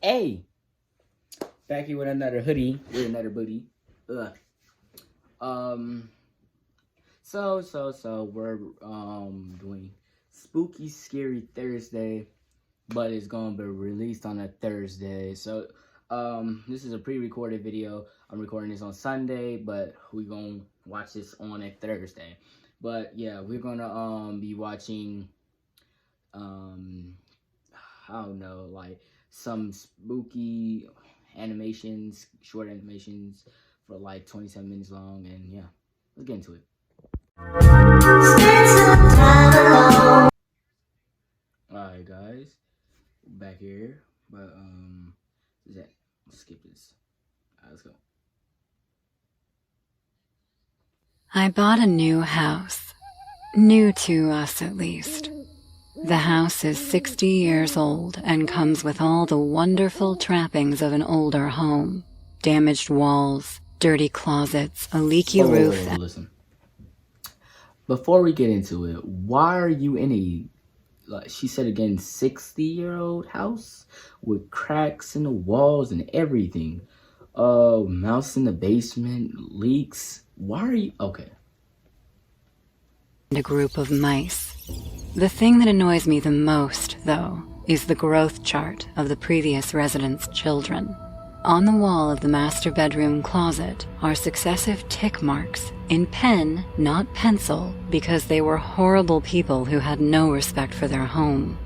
Hey, back here with another hoodie, with another booty. So we're doing Spooky Scary Thursday, but it's gonna be released on a Thursday. So this is a pre-recorded video. I'm recording this on Sunday, but we're gonna watch this on a Thursday. But yeah, we're gonna be watching I don't know, like some spooky animations, short animations for like 27 minutes long, and yeah, let's get into it. Alright guys, back here, but let's skip this. Alright, let's go. I bought a new house. New to us, at least. The house is 60 years old and comes with all the wonderful trappings of an older home. Damaged walls, dirty closets, a leaky roof. Listen. Before we get into it, why are you in a, like she said again, 60-year-old house with cracks in the walls and everything? Mouse in the basement, leaks. Why are you okay? A group of mice. The thing that annoys me the most, though, is the growth chart of the previous residents' children. On the wall of the master bedroom closet are successive tick marks, in pen, not pencil, because they were horrible people who had no respect for their home.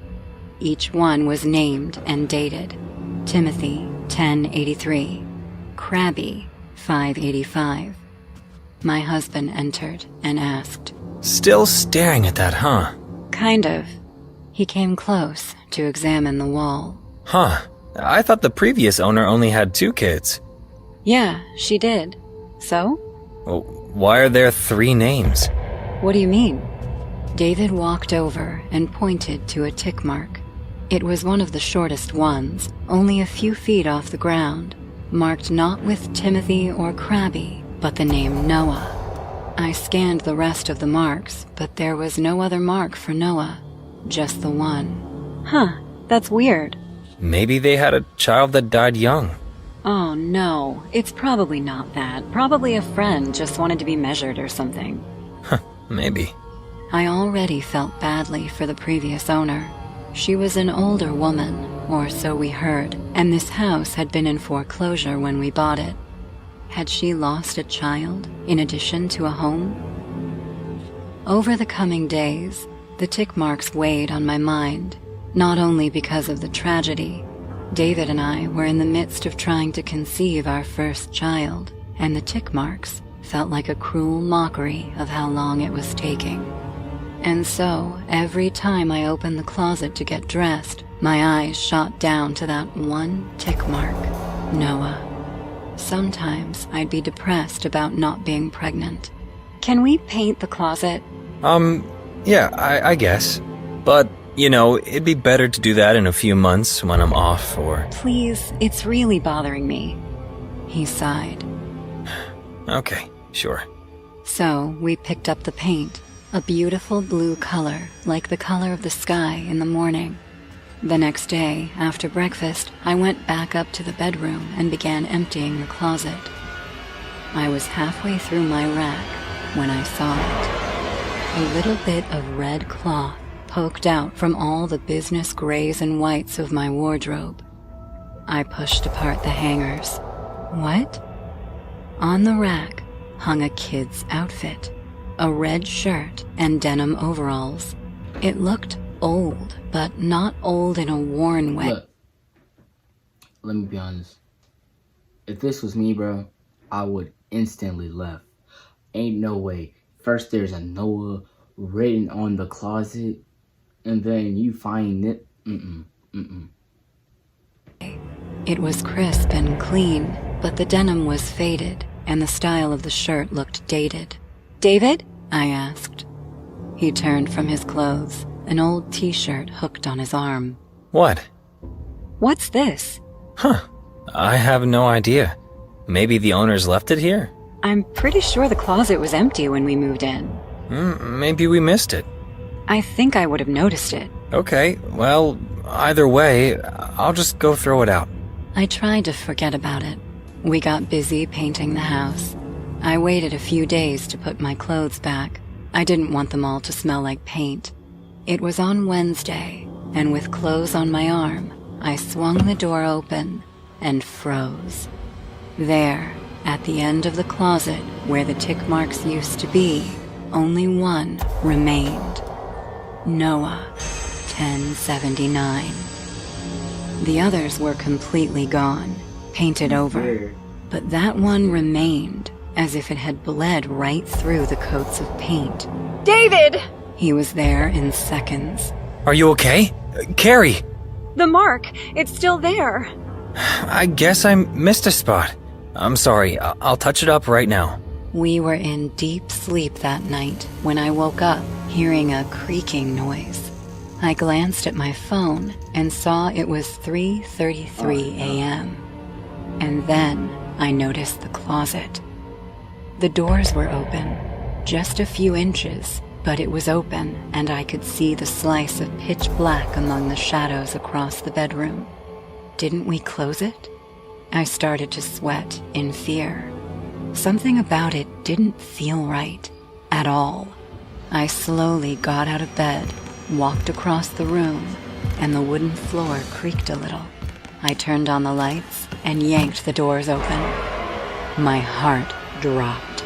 Each one was named and dated. Timothy, 1083. Krabby, 585. My husband entered and asked, "Still staring at that, huh?" "Kind of." He came close to examine the wall. Huh. I thought the previous owner only had 2 kids. Yeah, she did. So? Well, why are there 3 names? What do you mean? David walked over and pointed to a tick mark. It was one of the shortest ones, only a few feet off the ground, marked not with Timothy or Krabby, but the name Noah. I scanned the rest of the marks, but there was no other mark for Noah, just the one. Huh, that's weird. Maybe they had a child that died young. Oh no, it's probably not that. Probably a friend just wanted to be measured or something. Huh, maybe. I already felt badly for the previous owner. She was an older woman, or so we heard, and this house had been in foreclosure when we bought it. Had she lost a child, in addition to a home? Over the coming days, the tick marks weighed on my mind, not only because of the tragedy. David and I were in the midst of trying to conceive our first child, and the tick marks felt like a cruel mockery of how long it was taking. And so, every time I opened the closet to get dressed, my eyes shot down to that one tick mark, Noah. Sometimes I'd be depressed about not being pregnant. Can we paint the closet? Yeah, I guess. But, you know, it'd be better to do that in a few months when I'm off, or... Please, it's really bothering me. He sighed. Okay, sure. So, we picked up the paint, a beautiful blue color, like the color of the sky in the morning. The next day, after breakfast, I went back up to the bedroom and began emptying the closet. I was halfway through my rack when I saw it. A little bit of red cloth poked out from all the business grays and whites of my wardrobe. I pushed apart the hangers. What? On the rack hung a kid's outfit, a red shirt and denim overalls. It looked old, but not old in a worn way. Look, let me be honest. If this was me, bro, I would instantly left. Ain't no way. First there's a Noah written on the closet, and then you find it. It was crisp and clean, but the denim was faded, and the style of the shirt looked dated. "David?" I asked. He turned from his clothes, an old t-shirt hooked on his arm. What? "What's this?" Huh. I have no idea. Maybe the owners left it here? I'm pretty sure the closet was empty when we moved in. Maybe we missed it. I think I would have noticed it. Okay, well, either way, I'll just go throw it out. I tried to forget about it. We got busy painting the house. I waited a few days to put my clothes back. I didn't want them all to smell like paint. It was on Wednesday, and with clothes on my arm, I swung the door open and froze. There, at the end of the closet where the tick marks used to be, only one remained. Noah, 1079. The others were completely gone, painted over, but that one remained, as if it had bled right through the coats of paint. David! He was there in seconds. Are you okay? Carrie! The mark, it's still there. I guess I missed a spot. I'm sorry, I'll touch it up right now. We were in deep sleep that night when I woke up hearing a creaking noise. I glanced at my phone and saw it was 3:33 a.m. And then I noticed the closet. The doors were open, just a few inches, but it was open and I could see the slice of pitch black among the shadows across the bedroom. Didn't we close it? I started to sweat in fear. Something about it didn't feel right at all. I slowly got out of bed, walked across the room, and the wooden floor creaked a little. I turned on the lights and yanked the doors open. My heart dropped.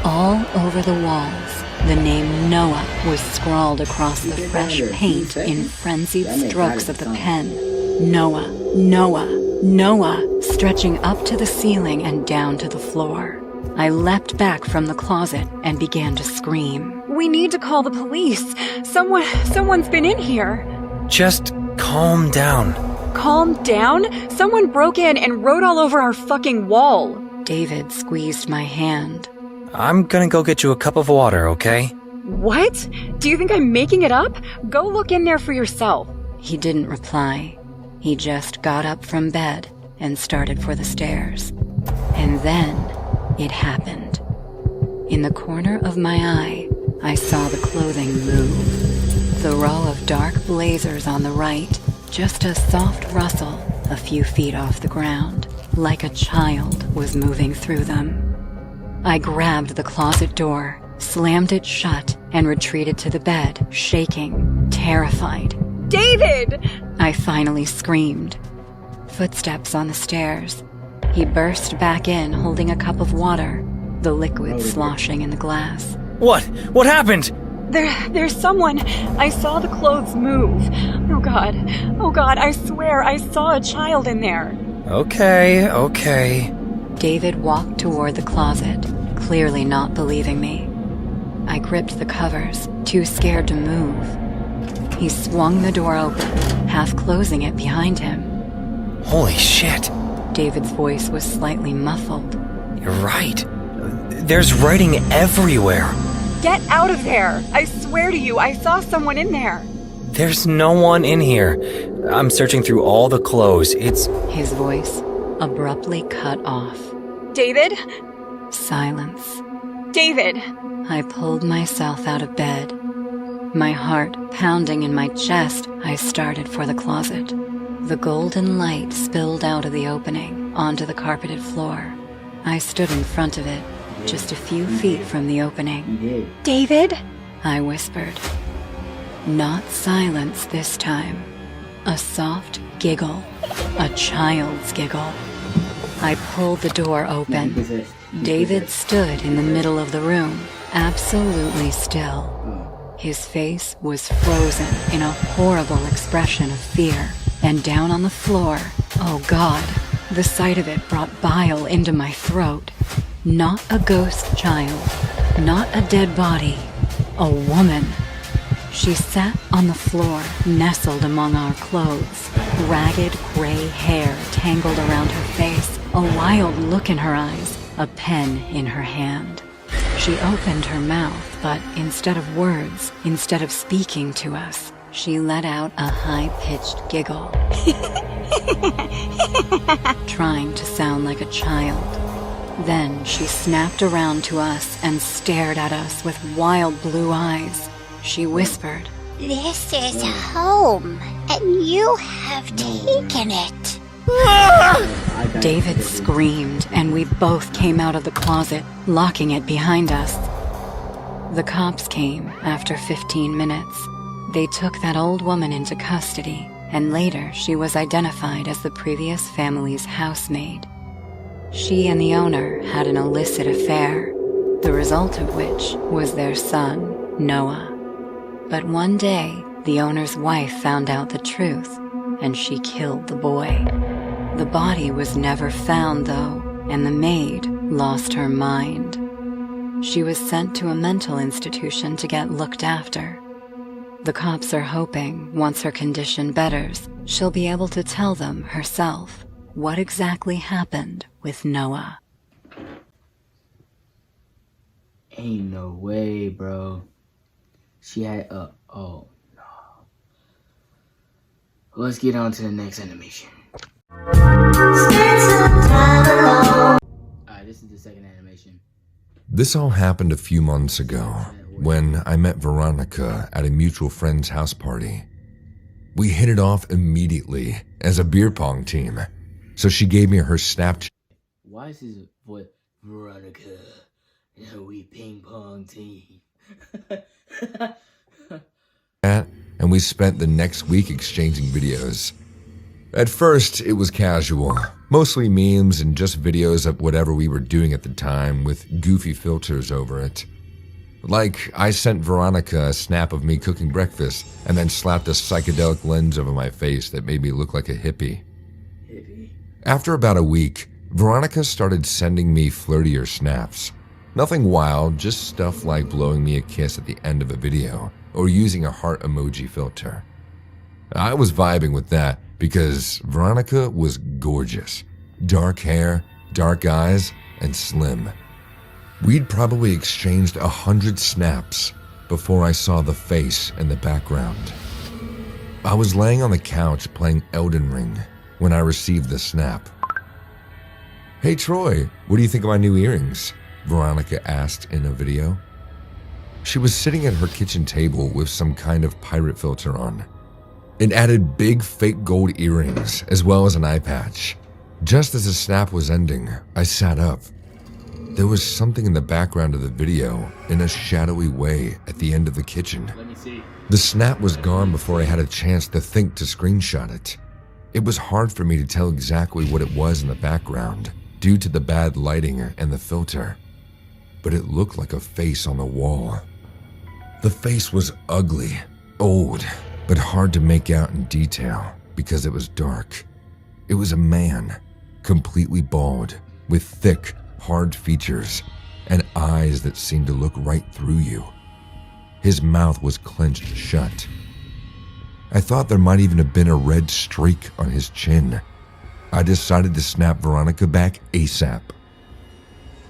All over the walls, the name Noah was scrawled across the fresh paint in frenzied strokes of the pen. Noah, Noah, Noah, stretching up to the ceiling and down to the floor. I leapt back from the closet and began to scream. We need to call the police. Someone's been in here. Just calm down. Calm down? Someone broke in and wrote all over our fucking wall. David squeezed my hand. I'm gonna go get you a cup of water, okay? What? Do you think I'm making it up? Go look in there for yourself. He didn't reply. He just got up from bed and started for the stairs. And then it happened. In the corner of my eye, I saw the clothing move. The row of dark blazers on the right, just a soft rustle a few feet off the ground, like a child was moving through them. I grabbed the closet door, slammed it shut, and retreated to the bed, shaking, terrified. David! I finally screamed. Footsteps on the stairs. He burst back in, holding a cup of water, the liquid sloshing in the glass. What? What happened? There's someone. I saw the clothes move. Oh God, I swear I saw a child in there. Okay. David walked toward the closet, clearly not believing me. I gripped the covers, too scared to move. He swung the door open, half closing it behind him. Holy shit. David's voice was slightly muffled. You're right. There's writing everywhere. Get out of there! I swear to you, I saw someone in there. There's no one in here. I'm searching through all the clothes. His voice abruptly cut off. David? Silence. David! I pulled myself out of bed. My heart pounding in my chest, I started for the closet. The golden light spilled out of the opening onto the carpeted floor. I stood in front of it, just a few feet from the opening. David? I whispered. Not silence this time. A soft giggle. A child's giggle. I pulled the door open. David stood in the middle of the room, absolutely still. His face was frozen in a horrible expression of fear. And down on the floor, oh God, the sight of it brought bile into my throat. Not a ghost child, not a dead body, a woman. She sat on the floor, nestled among our clothes, ragged gray hair tangled around her face, a wild look in her eyes, a pen in her hand. She opened her mouth, but instead of words, instead of speaking to us, she let out a high-pitched giggle, trying to sound like a child. Then she snapped around to us and stared at us with wild blue eyes. She whispered, "This is home, and you have taken it." David screamed, and we both came out of the closet, locking it behind us. The cops came after 15 minutes. They took that old woman into custody, and later she was identified as the previous family's housemaid. She and the owner had an illicit affair, the result of which was their son, Noah. But one day, the owner's wife found out the truth, and she killed the boy. The body was never found, though, and the maid lost her mind. She was sent to a mental institution to get looked after. The cops are hoping, once her condition betters, she'll be able to tell them herself what exactly happened with Noah. Ain't no way, bro. She had oh no. Let's get on to the next animation. Alright, this is the second animation. This all happened a few months ago when I met Veronica at a mutual friend's house party. We hit it off immediately as a beer pong team, so she gave me her Snapchat. Why is his voice Veronica? And we ping pong team. And we spent the next week exchanging videos. At first, it was casual, mostly memes and just videos of whatever we were doing at the time with goofy filters over it. Like, I sent Veronica a snap of me cooking breakfast and then slapped a psychedelic lens over my face that made me look like a hippie. After about a week, Veronica started sending me flirtier snaps. Nothing wild, just stuff like blowing me a kiss at the end of a video or using a heart emoji filter. I was vibing with that because Veronica was gorgeous. Dark hair, dark eyes, and slim. We'd probably exchanged 100 snaps before I saw the face in the background. I was laying on the couch playing Elden Ring when I received the snap. "Hey Troy, what do you think of my new earrings?" Veronica asked in a video. She was sitting at her kitchen table with some kind of pirate filter on. It added big fake gold earrings as well as an eye patch. Just as the snap was ending, I sat up. There was something in the background of the video in a shadowy way at the end of the kitchen. Let me see. The snap was gone before I had a chance to think to screenshot it. It was hard for me to tell exactly what it was in the background due to the bad lighting and the filter, but it looked like a face on the wall. The face was ugly, old, but hard to make out in detail because it was dark. It was a man, completely bald, with thick, hard features and eyes that seemed to look right through you. His mouth was clenched shut. I thought there might even have been a red streak on his chin. I decided to snap Veronica back ASAP.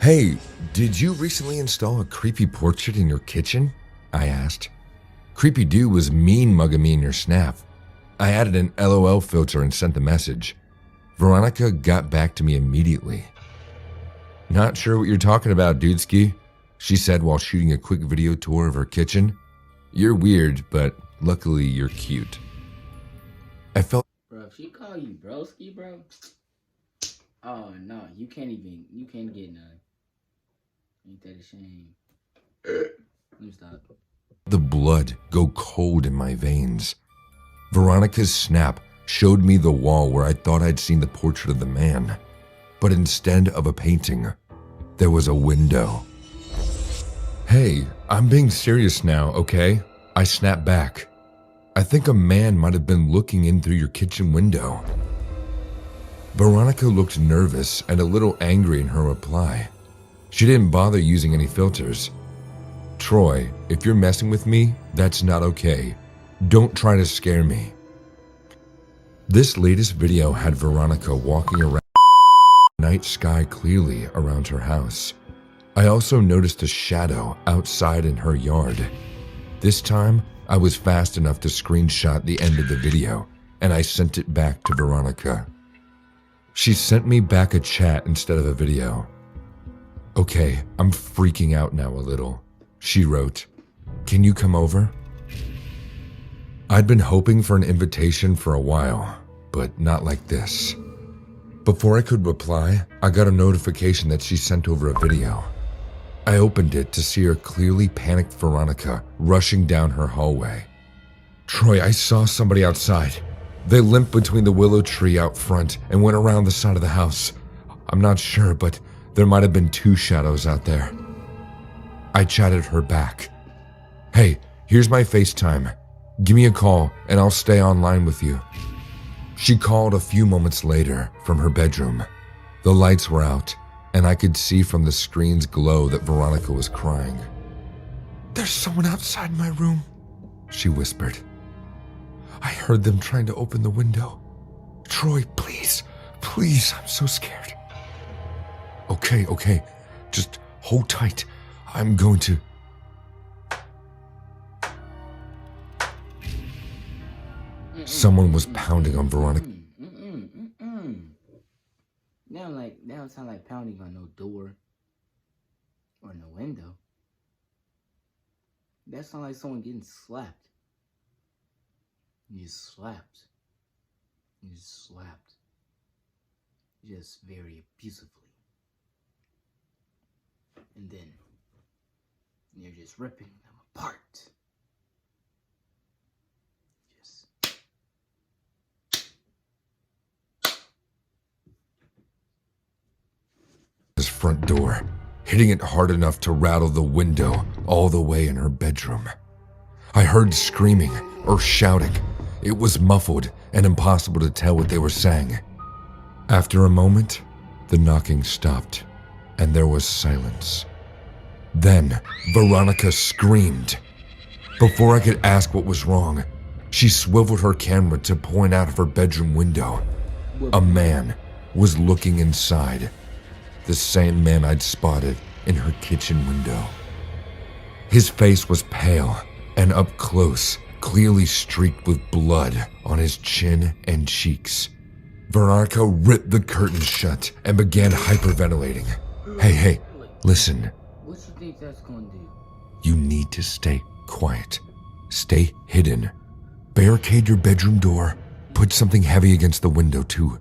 "Hey, did you recently install a creepy portrait in your kitchen?" I asked. "Creepy dude was mean mugging me in your snap." I added an LOL filter and sent the message. Veronica got back to me immediately. "Not sure what you're talking about, dudeski," she said while shooting a quick video tour of her kitchen. "You're weird, but luckily you're cute." I felt... Bro, if she call you broski, bro. Oh no, you can't get none. Ain't that a shame? Let me stop. The blood go cold in my veins. Veronica's snap showed me the wall where I thought I'd seen the portrait of the man. But instead of a painting, there was a window. "Hey, I'm being serious now, okay?" I snapped back. "I think a man might have been looking in through your kitchen window." Veronica looked nervous and a little angry in her reply. She didn't bother using any filters. "Troy, if you're messing with me, that's not okay. Don't try to scare me." This latest video had Veronica walking around the night sky clearly around her house. I also noticed a shadow outside in her yard. This time, I was fast enough to screenshot the end of the video, and I sent it back to Veronica. She sent me back a chat instead of a video. "Okay, I'm freaking out now a little," she wrote. "Can you come over?" I'd been hoping for an invitation for a while, but not like this. Before I could reply, I got a notification that she sent over a video. I opened it to see her clearly panicked Veronica rushing down her hallway. Troy, I saw somebody outside. They limped between the willow tree out front and went around the side of the house. I'm not sure, but there might have been 2 shadows out there. I chatted her back. Hey, here's my FaceTime. Give me a call and I'll stay online with you. She called a few moments later from her bedroom. The lights were out and I could see from the screen's glow that Veronica was crying. There's someone outside my room, she whispered. I heard them trying to open the window. Troy, please, I'm so scared. Okay, just hold tight. I'm going to... Someone was pounding on Veronica. That don't sound like pounding on no door or no window. That sounds like someone getting slapped. You just slapped. Just very abusively. And then you're just ripping them apart. His front door, hitting it hard enough to rattle the window all the way in her bedroom. I heard screaming or shouting. It was muffled and impossible to tell what they were saying. After a moment, the knocking stopped and there was silence. Then Veronica screamed. Before I could ask what was wrong, she swiveled her camera to point out of her bedroom window. A man was looking inside. The same man I'd spotted in her kitchen window. His face was pale and up close, clearly streaked with blood on his chin and cheeks. Veronica ripped the curtains shut and began hyperventilating. Hey, listen. What you think that's gonna do? You need to stay quiet. Stay hidden. Barricade your bedroom door. Put something heavy against the window too.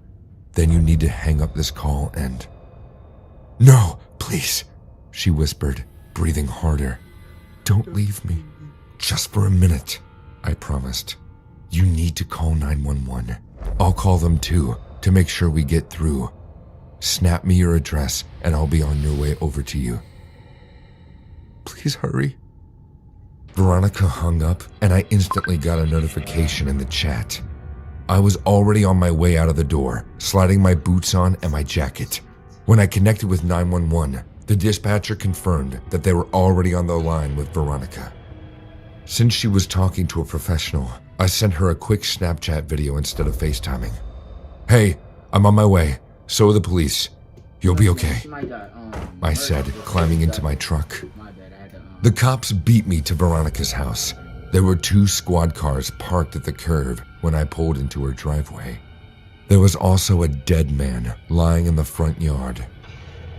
Then you need to hang up this call and... No, please, she whispered, breathing harder. Don't leave me. Just for a minute, I promised. You need to call 911. I'll call them too, to make sure we get through. Snap me your address and I'll be on your way over to you. Please hurry. Veronica hung up and I instantly got a notification in the chat. I was already on my way out of the door, sliding my boots on and my jacket. When I connected with 911, the dispatcher confirmed that they were already on the line with Veronica. Since she was talking to a professional, I sent her a quick Snapchat video instead of FaceTiming. Hey, I'm on my way. So are the police. You'll be okay, I said, climbing into my truck. The cops beat me to Veronica's house. There were 2 squad cars parked at the curb when I pulled into her driveway. There was also a dead man lying in the front yard.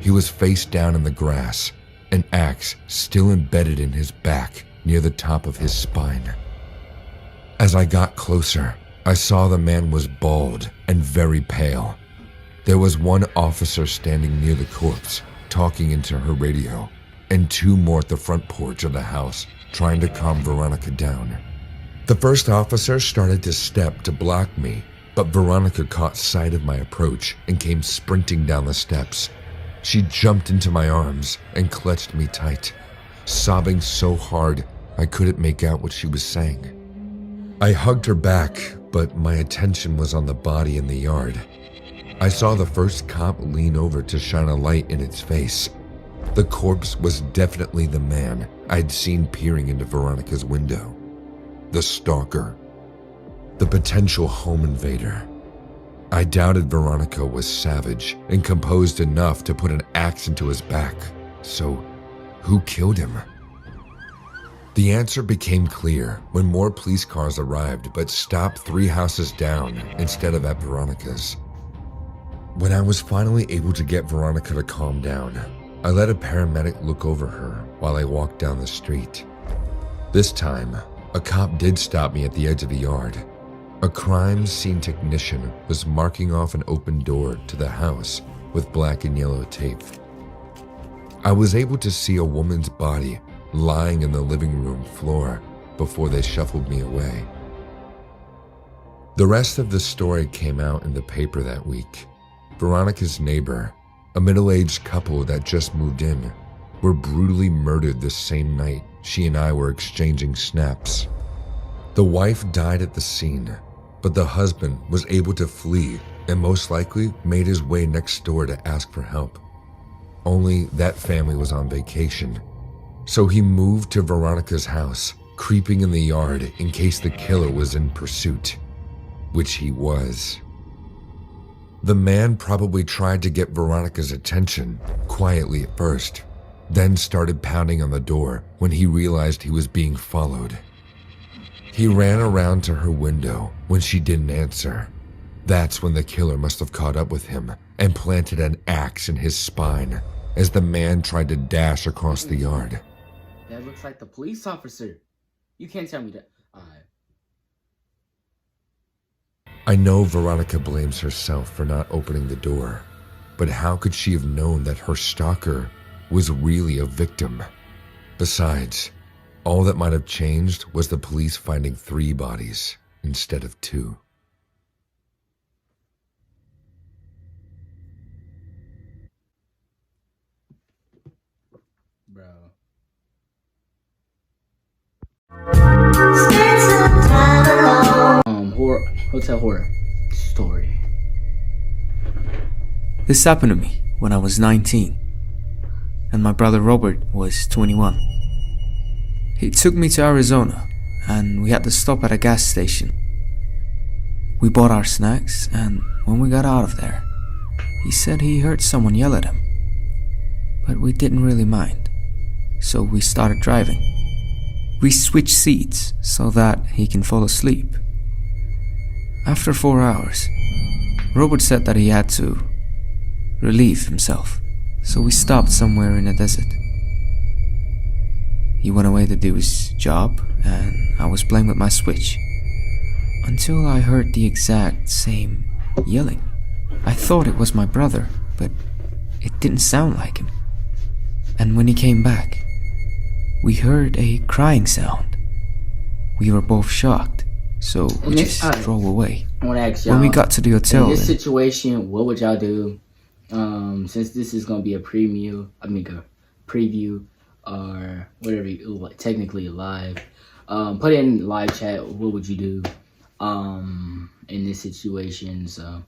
He was face down in the grass, an axe still embedded in his back near the top of his spine. As I got closer, I saw the man was bald and very pale. There was one officer standing near the corpse, talking into her radio, and 2 more at the front porch of the house, trying to calm Veronica down. The first officer started to step to block me, but Veronica caught sight of my approach and came sprinting down the steps. She jumped into my arms and clutched me tight, sobbing so hard I couldn't make out what she was saying. I hugged her back, but my attention was on the body in the yard. I saw the first cop lean over to shine a light in its face. The corpse was definitely the man I'd seen peering into Veronica's window. The stalker. The potential home invader. I doubted Veronica was savage and composed enough to put an axe into his back. So, who killed him? The answer became clear when more police cars arrived but stopped 3 houses down instead of at Veronica's. When I was finally able to get Veronica to calm down, I let a paramedic look over her while I walked down the street. This time, a cop did stop me at the edge of the yard. A crime scene technician was marking off an open door to the house with black and yellow tape. I was able to see a woman's body lying in the living room floor before they shuffled me away. The rest of the story came out in the paper that week. Veronica's neighbor, a middle-aged couple that just moved in, were brutally murdered the same night she and I were exchanging snaps. The wife died at the scene, but the husband was able to flee and most likely made his way next door to ask for help. Only that family was on vacation, so he moved to Veronica's house, creeping in the yard in case the killer was in pursuit, which he was. The man probably tried to get Veronica's attention quietly at first, then started pounding on the door when he realized he was being followed. He ran around to her window when she didn't answer. That's when the killer must have caught up with him and planted an axe in his spine as the man tried to dash across the yard. That looks like the police officer. You can't tell me that. I know Veronica blames herself for not opening the door, but how could she have known that her stalker was really a victim? Besides, all that might have changed was the police finding 3 bodies instead of 2. Bro. Hotel horror story. This happened to me when I was 19, and my brother Robert was 21. He took me to Arizona, and we had to stop at a gas station. We bought our snacks, and when we got out of there, he said he heard someone yell at him. But we didn't really mind, so we started driving. We switched seats so that he can fall asleep. After 4 hours, Robert said that he had to relieve himself, so we stopped somewhere in a desert. He went away to do his job, and I was playing with my Switch, until I heard the exact same yelling. I thought it was my brother, but it didn't sound like him. And when he came back, we heard a crying sound. We were both shocked, so we just drove away. I want to ask y'all, when we got to the hotel, in this situation, what would y'all do? Since this is gonna be a preview, or whatever, technically live. Put in live chat. What would you do? In this situation? So,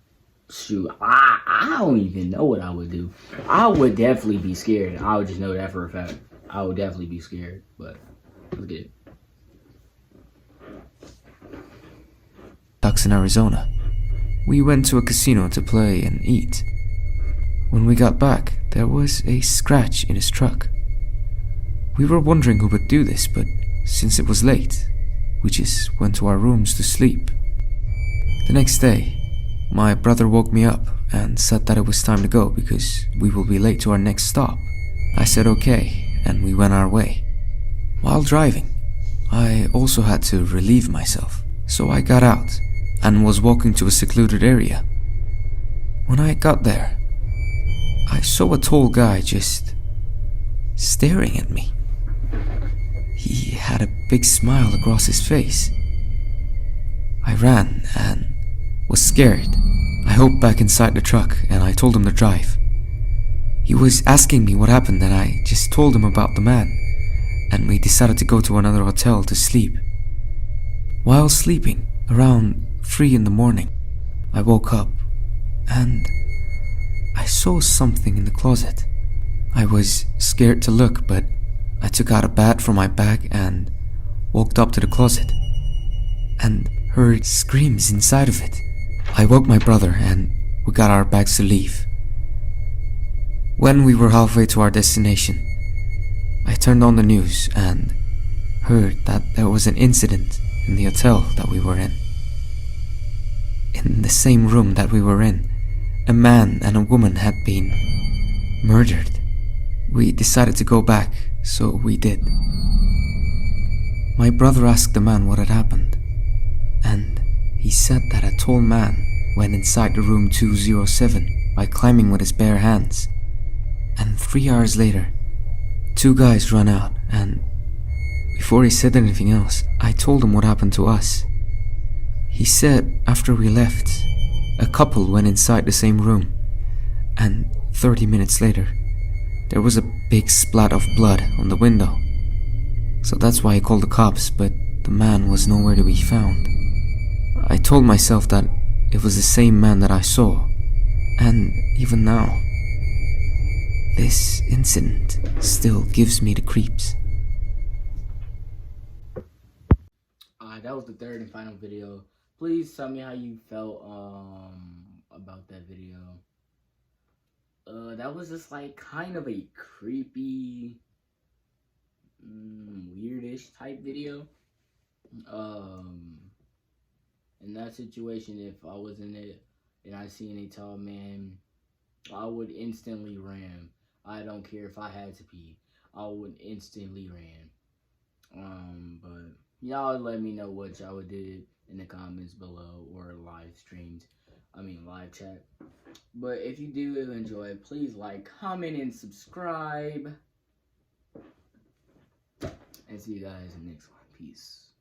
shoot, I don't even know what I would do. I would definitely be scared. I would just know that for a fact. I would definitely be scared. But let's get it. in Arizona. We went to a casino to play and eat. When we got back, there was a scratch in his truck. We were wondering who would do this, but since it was late, we just went to our rooms to sleep. The next day, my brother woke me up and said that it was time to go because we will be late to our next stop. I said okay, and we went our way. While driving, I also had to relieve myself, so I got out and was walking to a secluded area. When I got there, I saw a tall guy just staring at me. He had a big smile across his face. I ran and was scared. I hopped back inside the truck and I told him to drive. He was asking me what happened and I just told him about the man, and we decided to go to another hotel to sleep. While sleeping, around 3 in the morning, I woke up and I saw something in the closet. I was scared to look, but I took out a bat from my bag and walked up to the closet and heard screams inside of it. I woke my brother and we got our bags to leave. When we were halfway to our destination, I turned on the news and heard that there was an incident in the hotel that we were in. In the same room that we were in, a man and a woman had been murdered. We decided to go back, so we did. My brother asked the man what had happened, and he said that a tall man went inside the room 207 by climbing with his bare hands. And 3 hours later, 2 guys ran out, and before he said anything else, I told him what happened to us. He said after we left, a couple went inside the same room, and 30 minutes later, there was a big splat of blood on the window. So that's why he called the cops, but the man was nowhere to be found. I told myself that it was the same man that I saw, and even now, this incident still gives me the creeps. That was the third and final video. Please tell me how you felt about that video. That was just like kind of a creepy, weirdish type video. In that situation, if I was in it and I seen a tall man, I would instantly ran. I don't care if I had to pee. I would instantly ran. But y'all let me know what y'all would do in the comments below or live chat. But if you do enjoy, please like, comment, and subscribe. And see you guys in the next one. Peace.